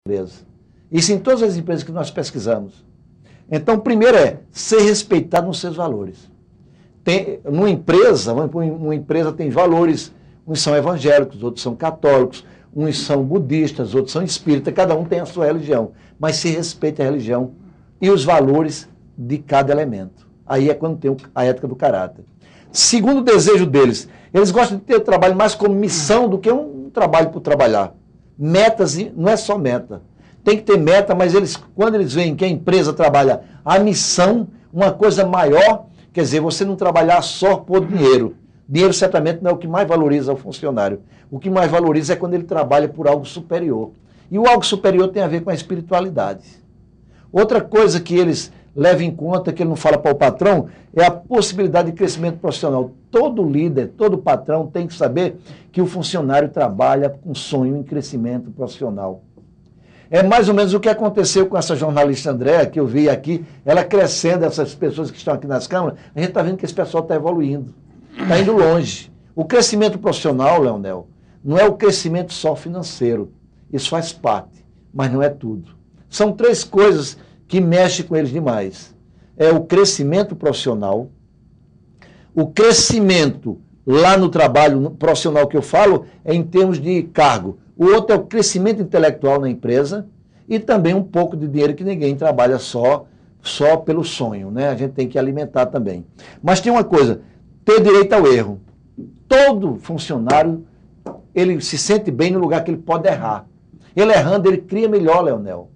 empresa. Isso em todas as empresas que nós pesquisamos. Então, primeiro é ser respeitado nos seus valores. Numa empresa, uma empresa tem valores, uns são evangélicos, outros são católicos, uns são budistas, outros são espíritas, cada um tem a sua religião, mas se respeita a religião e os valores de cada elemento. Aí é quando tem a ética do caráter. Segundo o desejo deles, eles gostam de ter o trabalho mais como missão do que um trabalho por trabalhar. Metas, não é só meta. Tem que ter meta, mas quando eles veem que a empresa trabalha a missão, uma coisa maior, quer dizer, você não trabalhar só por dinheiro. Dinheiro certamente não é o que mais valoriza o funcionário. O que mais valoriza é quando ele trabalha por algo superior. E o algo superior tem a ver com a espiritualidade. Outra coisa que eles levam em conta, que ele não fala para o patrão, é a possibilidade de crescimento profissional. Todo líder, todo patrão tem que saber que o funcionário trabalha com sonho em crescimento profissional. É mais ou menos o que aconteceu com essa jornalista Andréa, que eu vi aqui, ela crescendo, essas pessoas que estão aqui nas câmaras, a gente está vendo que esse pessoal está evoluindo, está indo longe. O crescimento profissional, Leonel, não é o crescimento só financeiro, isso faz parte, mas não é tudo. São três coisas que mexem com eles demais. É o crescimento profissional, o crescimento lá no trabalho no profissional que eu falo é em termos de cargo. O outro é o crescimento intelectual na empresa e também um pouco de dinheiro, que ninguém trabalha só pelo sonho, né? A gente tem que alimentar também. Mas tem uma coisa, ter direito ao erro. Todo funcionário, ele se sente bem no lugar que ele pode errar. Ele errando, ele cria melhor, Leonel.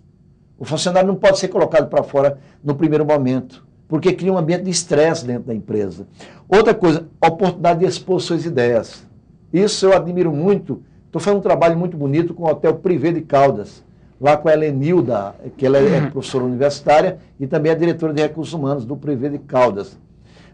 O funcionário não pode ser colocado para fora no primeiro momento, porque cria um ambiente de estresse dentro da empresa. Outra coisa, a oportunidade de expor suas ideias. Isso eu admiro muito. Estou fazendo um trabalho muito bonito com o Hotel Privé de Caldas, lá com a Helenilda, que ela é professora universitária e também é diretora de recursos humanos do Privé de Caldas.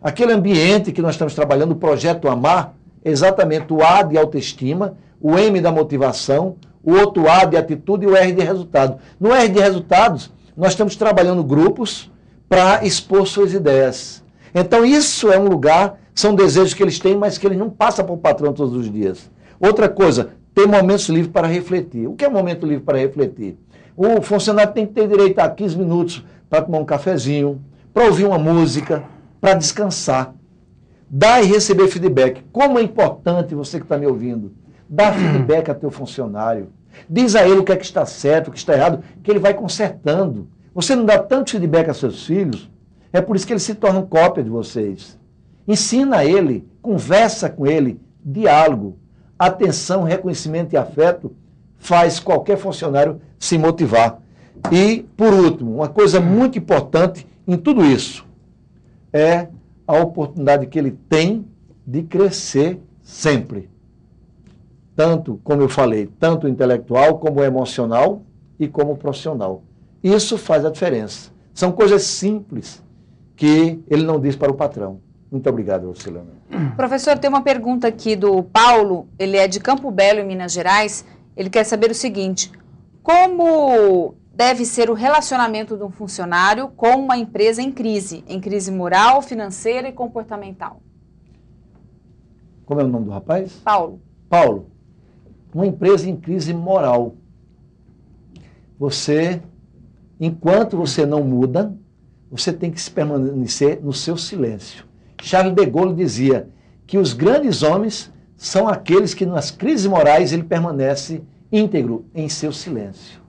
Aquele ambiente que nós estamos trabalhando, o Projeto Amar, é exatamente o A de autoestima, o M da motivação, o outro A de atitude e o R de resultado. No R de resultados, nós estamos trabalhando grupos para expor suas ideias. Então isso é um lugar, são desejos que eles têm, mas que eles não passam para o patrão todos os dias. Outra coisa, ter momentos livres para refletir. O que é momento livre para refletir? O funcionário tem que ter direito a 15 minutos para tomar um cafezinho, para ouvir uma música, para descansar. Dar e receber feedback. Como é importante, você que está me ouvindo, dar feedback a teu funcionário. Diz a ele o que é que está certo, o que está errado, que ele vai consertando. Você não dá tanto feedback a seus filhos, é por isso que eles se tornam cópia de vocês. Ensina ele, conversa com ele, diálogo. Atenção, reconhecimento e afeto faz qualquer funcionário se motivar. E, por último, uma coisa muito importante em tudo isso é a oportunidade que ele tem de crescer sempre. Tanto, como eu falei, tanto intelectual, como emocional e como profissional. Isso faz a diferença. São coisas simples que ele não diz para o patrão. Muito obrigado, Lucilena. Professor, tem uma pergunta aqui do Paulo, ele é de Campo Belo, em Minas Gerais. Ele quer saber o seguinte: como deve ser o relacionamento de um funcionário com uma empresa em crise moral, financeira e comportamental? Como é o nome do rapaz? Paulo. Paulo, uma empresa em crise moral. Você, enquanto você não muda, você tem que se permanecer no seu silêncio. Charles de Gaulle dizia que os grandes homens são aqueles que nas crises morais ele permanece íntegro em seu silêncio.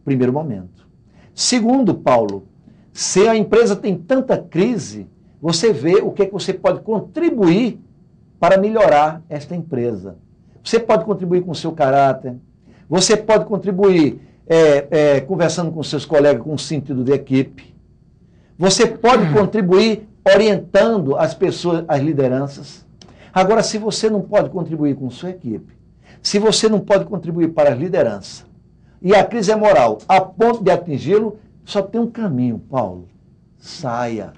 Primeiro momento. Segundo, Paulo, se a empresa tem tanta crise, você vê o que você pode contribuir para melhorar esta empresa. Você pode contribuir com o seu caráter, você pode contribuir conversando com seus colegas com sentido de equipe, você pode contribuir orientando as pessoas, as lideranças. Agora, se você não pode contribuir com sua equipe, se você não pode contribuir para as lideranças, e a crise é moral, a ponto de atingi-lo, só tem um caminho, Paulo. Saia.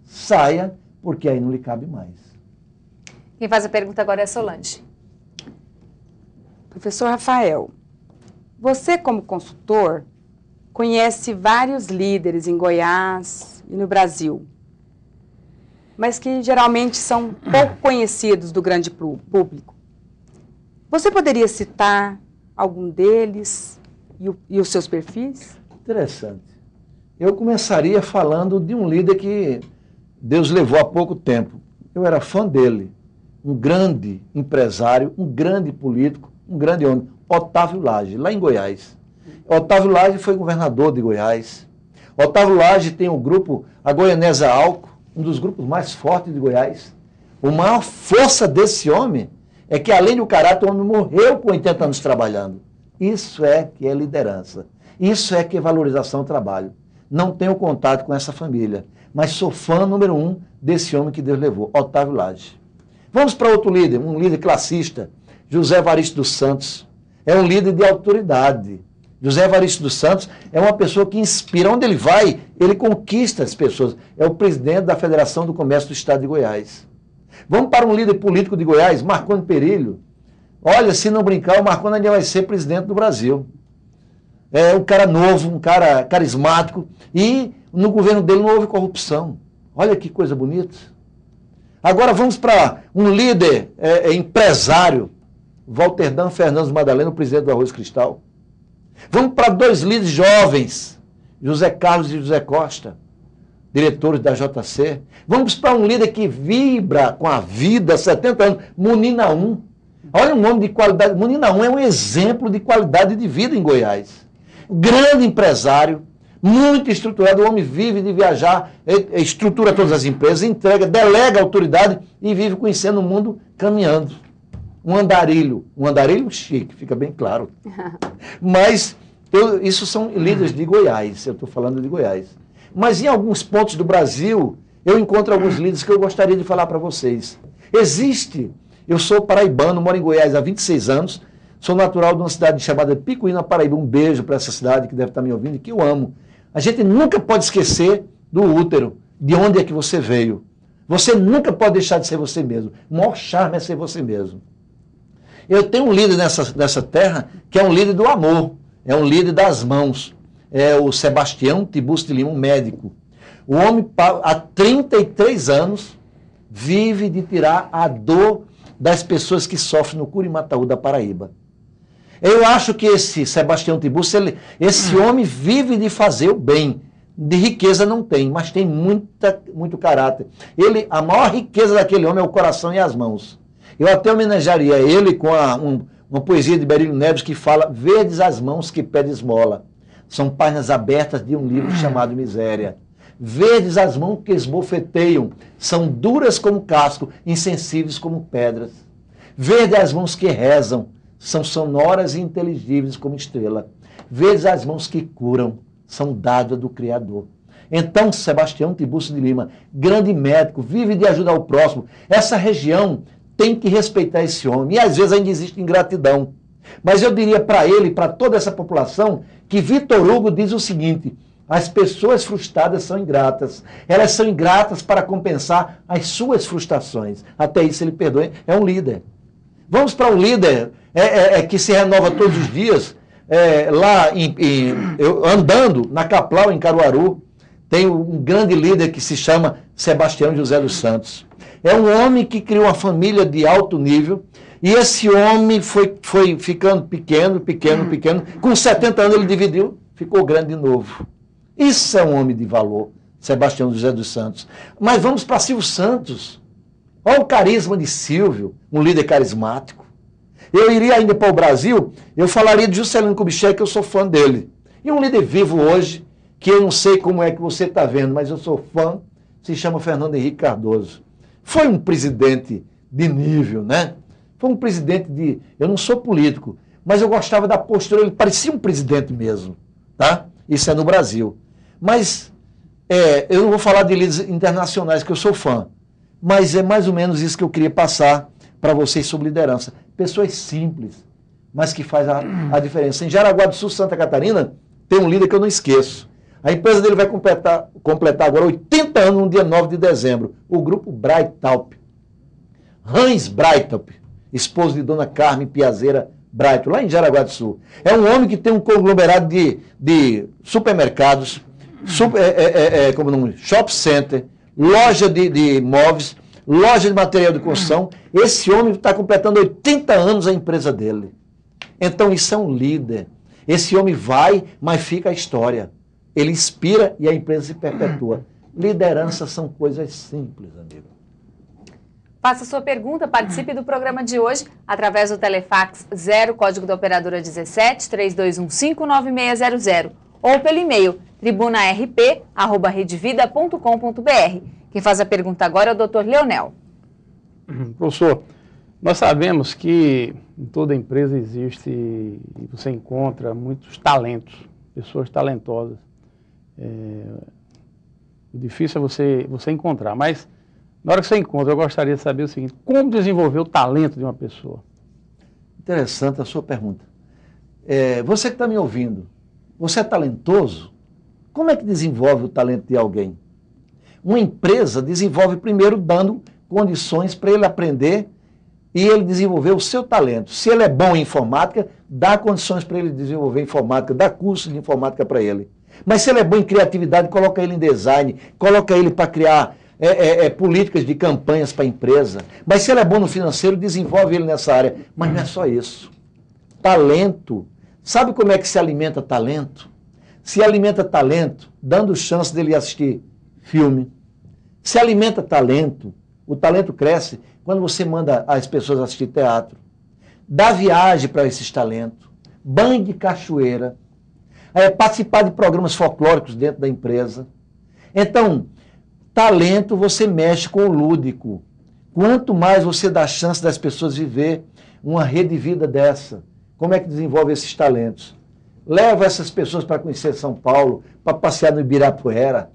Saia, porque aí não lhe cabe mais. Quem faz a pergunta agora é a Solange. Professor Rafael, você como consultor conhece vários líderes em Goiás e no Brasil, mas que geralmente são pouco conhecidos do grande público. Você poderia citar algum deles e os seus perfis? Interessante. Eu começaria falando de um líder que Deus levou há pouco tempo. Eu era fã dele, um grande empresário, um grande político, um grande homem, Otávio Lage, lá em Goiás. Otávio Lage foi governador de Goiás. Otávio Lage tem o grupo, a Goianésia Álcool, um dos grupos mais fortes de Goiás. A maior força desse homem é que, além do caráter, o homem morreu com 80 anos trabalhando. Isso é que é liderança. Isso é que é valorização do trabalho. Não tenho contato com essa família, mas sou fã número 1 desse homem que Deus levou, Otávio Lage. Vamos para outro líder, um líder classista, José Evaristo dos Santos. É um líder de autoridade. José Evaristo dos Santos é uma pessoa que inspira. Onde ele vai, ele conquista as pessoas. É o presidente da Federação do Comércio do Estado de Goiás. Vamos para um líder político de Goiás, Marconi Perillo. Olha, se não brincar, o Marconi ainda vai ser presidente do Brasil. É um cara novo, um cara carismático. E no governo dele não houve corrupção. Olha que coisa bonita. Agora vamos para um líder empresário, Walterdam Fernandes Madalena, o presidente do Arroz Cristal. Vamos para 2 líderes jovens, José Carlos e José Costa, diretores da JC. Vamos para um líder que vibra com a vida, 70 anos, Munina 1. Olha o nome de qualidade. Munina 1 é um exemplo de qualidade de vida em Goiás. Grande empresário, muito estruturado, o homem vive de viajar, estrutura todas as empresas, entrega, delega a autoridade e vive conhecendo o mundo caminhando. Um andarilho chique, fica bem claro. Mas isso são líderes de Goiás, eu estou falando de Goiás. Mas em alguns pontos do Brasil, eu encontro alguns líderes que eu gostaria de falar para vocês. Eu sou paraibano, moro em Goiás há 26 anos, sou natural de uma cidade chamada Picuína, Paraíba. Um beijo para essa cidade que deve estar me ouvindo e que eu amo. A gente nunca pode esquecer do útero, de onde é que você veio. Você nunca pode deixar de ser você mesmo. O maior charme é ser você mesmo. Eu tenho um líder nessa terra que é um líder do amor, é um líder das mãos. É o Sebastião Tiburcio de Lima, um médico. O homem, há 33 anos, vive de tirar a dor das pessoas que sofrem no Curimataú da Paraíba. Eu acho que esse Sebastião Tiburcio, esse homem vive de fazer o bem. De riqueza não tem, mas tem muito caráter. A maior riqueza daquele homem é o coração e as mãos. Eu até homenagearia ele com uma poesia de Berílio Neves que fala: verdes as mãos que pedem esmola. São páginas abertas de um livro chamado Miséria. Verdes as mãos que esbofeteiam. São duras como casco, insensíveis como pedras. Verdes as mãos que rezam. São sonoras e inteligíveis como estrela. Verdes as mãos que curam. São dádiva do Criador. Então, Sebastião Tiburcio de Lima, grande médico, vive de ajudar o próximo. Essa região tem que respeitar esse homem. E às vezes ainda existe ingratidão. Mas eu diria para ele, para toda essa população, que Vitor Hugo diz o seguinte: as pessoas frustradas são ingratas. Elas são ingratas para compensar as suas frustrações. Até isso ele perdoa. É um líder. Vamos para um líder que se renova todos os dias. Andando na Caplau, em Caruaru, tem um grande líder que se chama Sebastião José dos Santos. É um homem que criou uma família de alto nível, e esse homem foi ficando pequeno. Com 70 anos ele dividiu, ficou grande de novo. Isso é um homem de valor, Sebastião José dos Santos. Mas vamos para Silvio Santos. Olha o carisma de Silvio, um líder carismático. Eu iria ainda para o Brasil, eu falaria de Juscelino Kubitschek, que eu sou fã dele. E um líder vivo hoje, que eu não sei como é que você está vendo, mas eu sou fã, se chama Fernando Henrique Cardoso. Foi um presidente de nível, né? Foi um presidente eu não sou político, mas eu gostava da postura, ele parecia um presidente mesmo, tá? Isso é no Brasil. Mas eu não vou falar de líderes internacionais, que eu sou fã, mas é mais ou menos isso que eu queria passar para vocês sobre liderança. Pessoas simples, mas que faz a diferença. Em Jaraguá do Sul, Santa Catarina, tem um líder que eu não esqueço. A empresa dele vai completar agora 80 anos no dia 9 de dezembro. O grupo Breithaupt. Hans Breithaupt, esposo de Dona Carmen Piazeira Breithaupt, lá em Jaraguá do Sul. É um homem que tem um conglomerado de supermercados, shopping center, loja de imóveis, loja de material de construção. Esse homem está completando 80 anos a empresa dele. Então isso é um líder. Esse homem vai, mas fica a história. Ele inspira e a empresa se perpetua. Liderança são coisas simples, amigo. Faça sua pergunta, participe do programa de hoje através do Telefax 0, código da operadora 17, 3215-9600 ou pelo e-mail tribunarp@redevida.com.br. Quem faz a pergunta agora é o Dr. Leonel. Professor, nós sabemos que em toda empresa existe e você encontra muitos talentos, pessoas talentosas. O difícil é você encontrar, mas na hora que você encontra, eu gostaria de saber o seguinte: como desenvolver o talento de uma pessoa? Interessante a sua pergunta. Você que está me ouvindo, você é talentoso? Como é que desenvolve o talento de alguém? Uma empresa desenvolve primeiro dando condições para ele aprender e ele desenvolver o seu talento. Se ele é bom em informática, dá condições para ele desenvolver informática, dá curso de informática para ele. Mas se ele é bom em criatividade, coloca ele em design, coloca ele para criar políticas de campanhas para a empresa. Mas se ele é bom no financeiro, desenvolve ele nessa área. Mas não é só isso. Talento. Sabe como é que se alimenta talento? Se alimenta talento dando chance dele assistir filme. Se alimenta talento. O talento cresce quando você manda as pessoas assistir teatro. Dá viagem para esses talentos. Banho de cachoeira. Participar de programas folclóricos dentro da empresa. Então, talento você mexe com o lúdico. Quanto mais você dá chance das pessoas viver uma rede de vida dessa, como é que desenvolve esses talentos? Leva essas pessoas para conhecer São Paulo, para passear no Ibirapuera.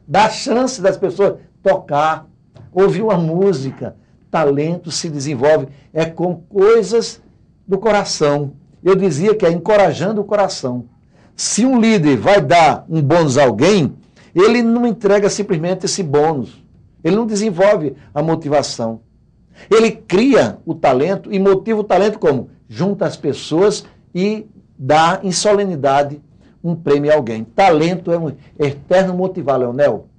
Dá chance das pessoas tocar, ouvir uma música. Talento se desenvolve com coisas do coração. Eu dizia que é encorajando o coração. Se um líder vai dar um bônus a alguém, ele não entrega simplesmente esse bônus. Ele não desenvolve a motivação. Ele cria o talento e motiva o talento como? Junta as pessoas e dá em solenidade um prêmio a alguém. Talento é um eterno motivar, Leonel.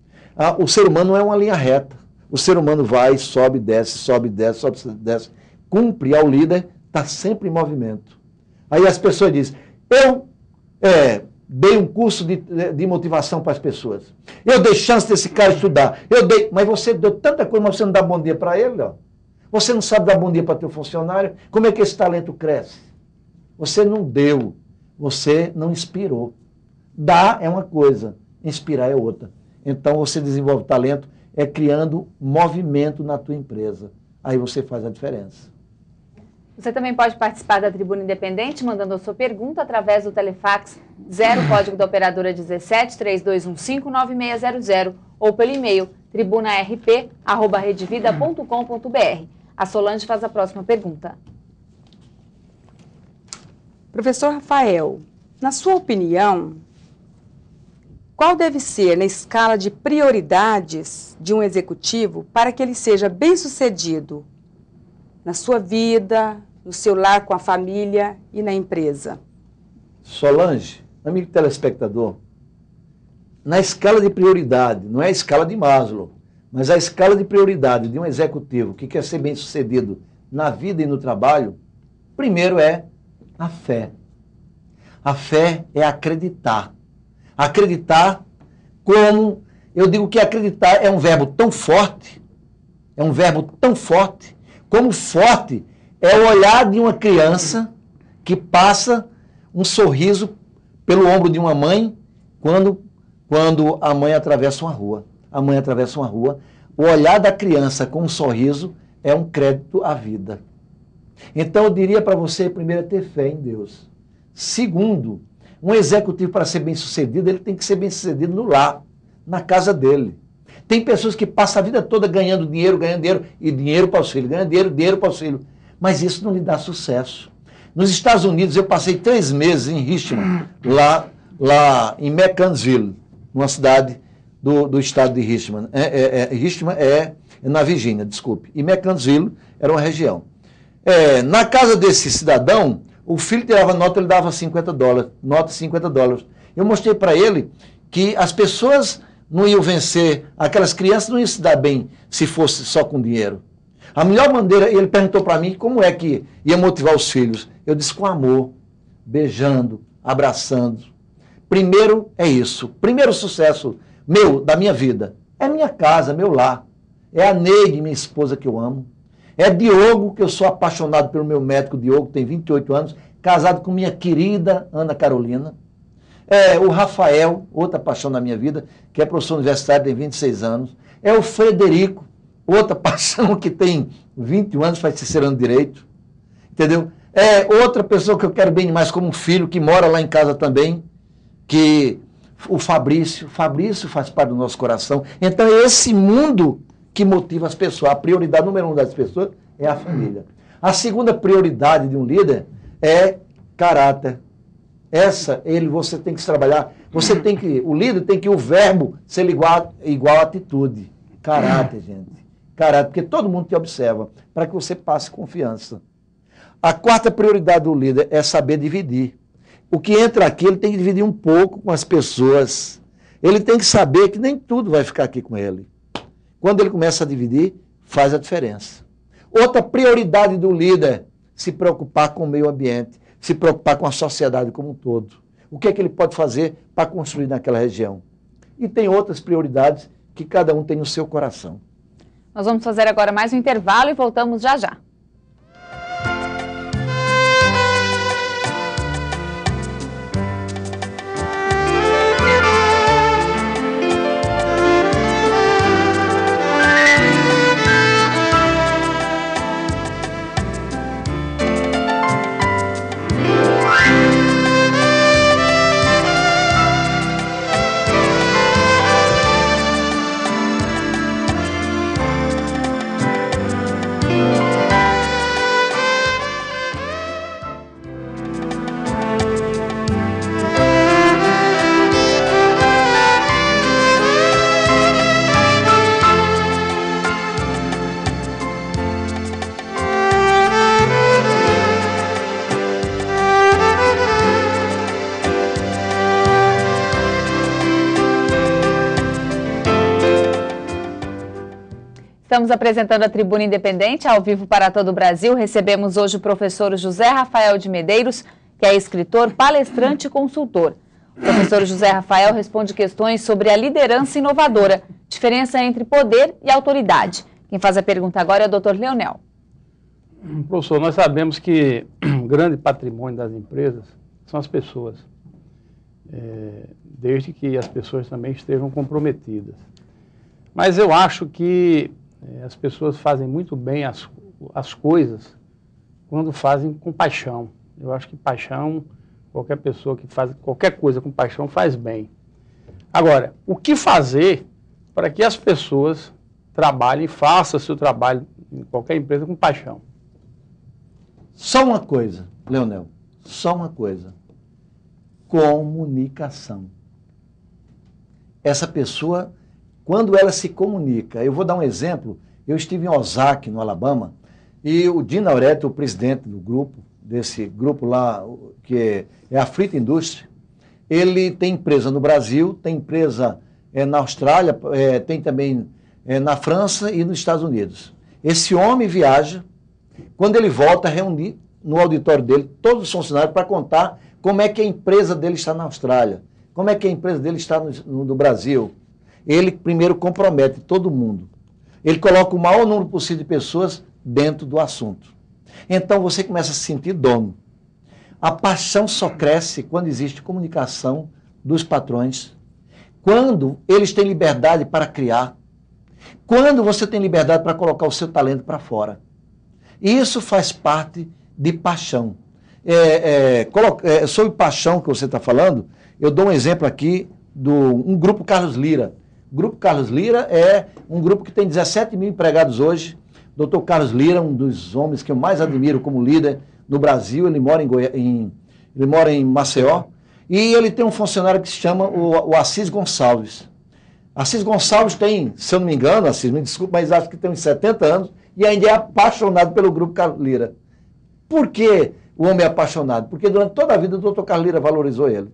O ser humano não é uma linha reta. O ser humano vai, sobe, desce, sobe, desce, sobe, desce. Cumpre ao líder, está sempre em movimento. Aí as pessoas dizem, eu dei um curso de motivação para as pessoas. Eu dei chance desse cara estudar. Mas você deu tanta coisa, mas você não dá bom dia para ele, ó. Você não sabe dar bom dia para teu funcionário. Como é que esse talento cresce? Você não deu, você não inspirou. Dar é uma coisa, inspirar é outra. Então você desenvolve talento criando movimento na tua empresa. Aí você faz a diferença. Você também pode participar da Tribuna Independente mandando a sua pergunta através do Telefax 0, código da operadora 17, 3215-9600 ou pelo e-mail tribunarp@redevida.com.br. A Solange faz a próxima pergunta. Professor Rafael, na sua opinião, qual deve ser na escala de prioridades de um executivo para que ele seja bem-sucedido na sua vida, no seu lar com a família e na empresa? Solange, amigo telespectador, na escala de prioridade, não é a escala de Maslow, mas a escala de prioridade de um executivo que quer ser bem-sucedido na vida e no trabalho, primeiro é a fé. A fé é acreditar. Acreditar como, eu digo que acreditar é um verbo tão forte, como forte é o olhar de uma criança que passa um sorriso pelo ombro de uma mãe quando a mãe atravessa uma rua. A mãe atravessa uma rua, o olhar da criança com um sorriso é um crédito à vida. Então eu diria para você, primeiro, ter fé em Deus. Segundo, um executivo para ser bem-sucedido, ele tem que ser bem-sucedido no lar, na casa dele. Tem pessoas que passam a vida toda ganhando dinheiro, e dinheiro para os filhos, ganhando dinheiro para os filhos. Mas isso não lhe dá sucesso. Nos Estados Unidos, eu passei 3 meses em Richmond, lá em McCannsville, uma cidade do estado de Richmond. Richmond é na Virgínia, desculpe. E McCannsville era uma região. Na casa desse cidadão, o filho tirava nota, ele dava $50, nota $50. Eu mostrei para ele que as pessoas não iam vencer, aquelas crianças não iam se dar bem se fosse só com dinheiro. A melhor maneira, ele perguntou para mim como é que ia motivar os filhos. Eu disse com amor, beijando, abraçando. Primeiro é isso. Primeiro sucesso meu, da minha vida, é minha casa, meu lar. É a Neide, minha esposa, que eu amo. É Diogo, que eu sou apaixonado pelo meu médico Diogo, tem 28 anos, casado com minha querida Ana Carolina. É o Rafael, outra paixão da minha vida, que é professor universitário, tem 26 anos. É o Frederico, outra paixão que tem 21 anos, faz terceiro ano de direito. Entendeu? É outra pessoa que eu quero bem demais como um filho, que mora lá em casa também, que o Fabrício faz parte do nosso coração. Então é esse mundo que motiva as pessoas. A prioridade número 1 das pessoas é a família. A segunda prioridade de um líder é caráter. Você tem que trabalhar, o líder tem que o verbo ser igual à atitude. Caráter, gente. Caráter, porque todo mundo te observa, para que você passe confiança. A quarta prioridade do líder é saber dividir. O que entra aqui, ele tem que dividir um pouco com as pessoas. Ele tem que saber que nem tudo vai ficar aqui com ele. Quando ele começa a dividir, faz a diferença. Outra prioridade do líder, se preocupar com o meio ambiente, se preocupar com a sociedade como um todo. O que é que ele pode fazer para construir naquela região? E tem outras prioridades que cada um tem no seu coração. Nós vamos fazer agora mais um intervalo e voltamos já já. Estamos apresentando a Tribuna Independente, ao vivo para todo o Brasil. Recebemos hoje o professor José Rafael de Medeiros, que é escritor, palestrante e consultor. O professor José Rafael responde questões sobre a liderança inovadora, diferença entre poder e autoridade. Quem faz a pergunta agora é o Dr. Leonel. Professor, nós sabemos que um grande patrimônio das empresas são as pessoas, desde que as pessoas também estejam comprometidas. Mas eu acho que as pessoas fazem muito bem as coisas quando fazem com paixão. Eu acho que paixão, qualquer pessoa que faz qualquer coisa com paixão faz bem. Agora, o que fazer para que as pessoas trabalhem, façam seu trabalho em qualquer empresa com paixão? Só uma coisa, Leonel, só uma coisa. Comunicação. Essa pessoa, quando ela se comunica, eu vou dar um exemplo, eu estive em Ozark, no Alabama, e o Dino Auretti, o presidente do grupo, desse grupo lá, que é a Frita Indústria, ele tem empresa no Brasil, tem empresa na Austrália, tem também na França e nos Estados Unidos. Esse homem viaja, quando ele volta, reunir no auditório dele todos os funcionários para contar como é que a empresa dele está na Austrália, como é que a empresa dele está no Brasil. Ele primeiro compromete todo mundo. Ele coloca o maior número possível de pessoas dentro do assunto. Então você começa a se sentir dono. A paixão só cresce quando existe comunicação dos patrões, quando eles têm liberdade para criar, quando você tem liberdade para colocar o seu talento para fora. Isso faz parte de paixão. Sobre paixão que você está falando, eu dou um exemplo aqui um grupo Carlos Lira. O Grupo Carlos Lira é um grupo que tem 17 mil empregados hoje. Dr. Carlos Lira, um dos homens que eu mais admiro como líder no Brasil, ele mora ele mora em Maceió, e ele tem um funcionário que se chama o Assis Gonçalves. Assis Gonçalves tem, se eu não me engano, Assis, me desculpe, mas acho que tem uns 70 anos, e ainda é apaixonado pelo Grupo Carlos Lira. Por que o homem é apaixonado? Porque durante toda a vida o Dr. Carlos Lira valorizou ele.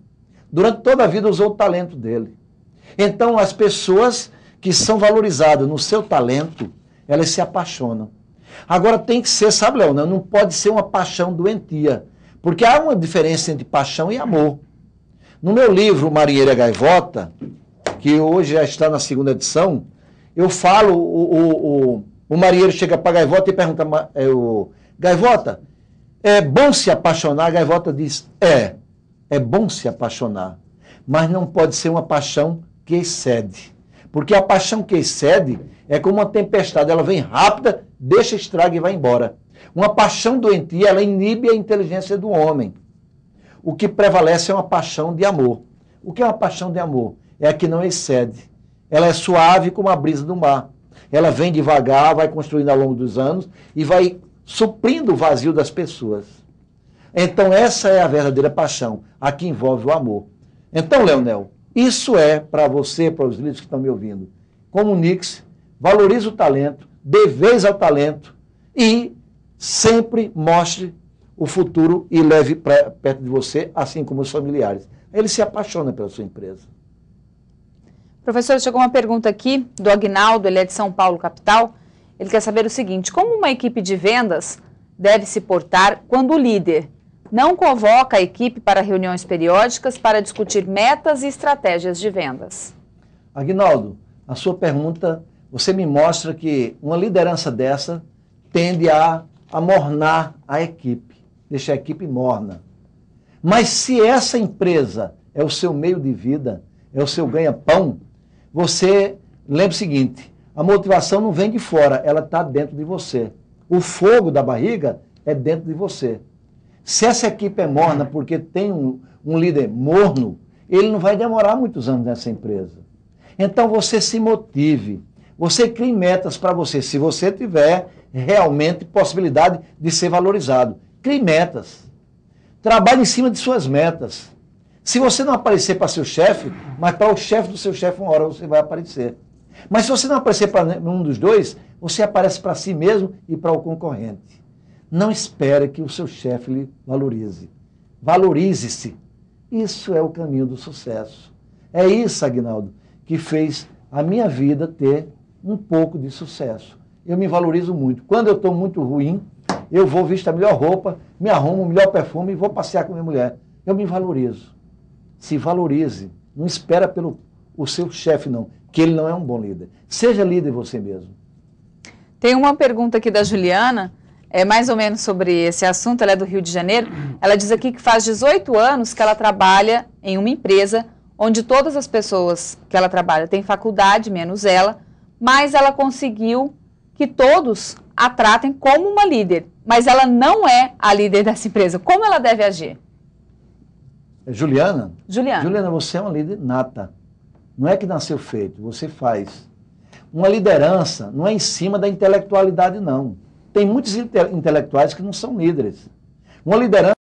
Durante toda a vida usou o talento dele. Então, as pessoas que são valorizadas no seu talento, elas se apaixonam. Agora, tem que ser, sabe, Leonel, não pode ser uma paixão doentia. Porque há uma diferença entre paixão e amor. No meu livro, Marinheiro e a Gaivota, que hoje já está na 2ª edição, eu falo, o marinheiro chega para a gaivota e pergunta, Gaivota, é bom se apaixonar? A gaivota diz, é bom se apaixonar, mas não pode ser uma paixão que excede. Porque a paixão que excede é como uma tempestade, ela vem rápida, deixa, estraga e vai embora. Uma paixão doentia, ela inibe a inteligência do homem. O que prevalece é uma paixão de amor. O que é uma paixão de amor? É a que não excede. Ela é suave como a brisa do mar. Ela vem devagar, vai construindo ao longo dos anos e vai suprindo o vazio das pessoas. Então essa é a verdadeira paixão, a que envolve o amor. Então, Leonel, isso é para você, para os líderes que estão me ouvindo. Comunique-se, valorize o talento, dê vez ao talento e sempre mostre o futuro e leve perto de você, assim como os familiares. Ele se apaixona pela sua empresa. Professor, chegou uma pergunta aqui do Agnaldo, ele é de São Paulo, capital. Ele quer saber o seguinte, como uma equipe de vendas deve se portar quando o líder não convoca a equipe para reuniões periódicas para discutir metas e estratégias de vendas? Agnaldo, a sua pergunta, você me mostra que uma liderança dessa tende a amornar a equipe, deixa a equipe morna. Mas se essa empresa é o seu meio de vida, é o seu ganha-pão, você lembre o seguinte, a motivação não vem de fora, ela está dentro de você. O fogo da barriga é dentro de você. Se essa equipe é morna porque tem um líder morno, ele não vai demorar muitos anos nessa empresa. Então você se motive, você crie metas para você, se você tiver realmente possibilidade de ser valorizado. Crie metas. Trabalhe em cima de suas metas. Se você não aparecer para seu chefe, mas para o chefe do seu chefe, uma hora você vai aparecer. Mas se você não aparecer para um dos dois, você aparece para si mesmo e para o concorrente. Não espere que o seu chefe lhe valorize. Valorize-se. Isso é o caminho do sucesso. É isso, Agnaldo, que fez a minha vida ter um pouco de sucesso. Eu me valorizo muito. Quando eu estou muito ruim, eu vou vestir a melhor roupa, me arrumo o melhor perfume e vou passear com minha mulher. Eu me valorizo. Se valorize. Não espera pelo o seu chefe, não, que ele não é um bom líder. Seja líder você mesmo. Tem uma pergunta aqui da Juliana, mais ou menos sobre esse assunto, ela é do Rio de Janeiro. Ela diz aqui que faz 18 anos que ela trabalha em uma empresa onde todas as pessoas que ela trabalha têm faculdade, menos ela, mas ela conseguiu que todos a tratem como uma líder, mas ela não é a líder dessa empresa. Como ela deve agir? Juliana? Juliana. Juliana, você é uma líder nata. Não é que nasceu feito, você faz. Uma liderança não é em cima da intelectualidade, não. Tem muitos intelectuais que não são líderes. Uma liderança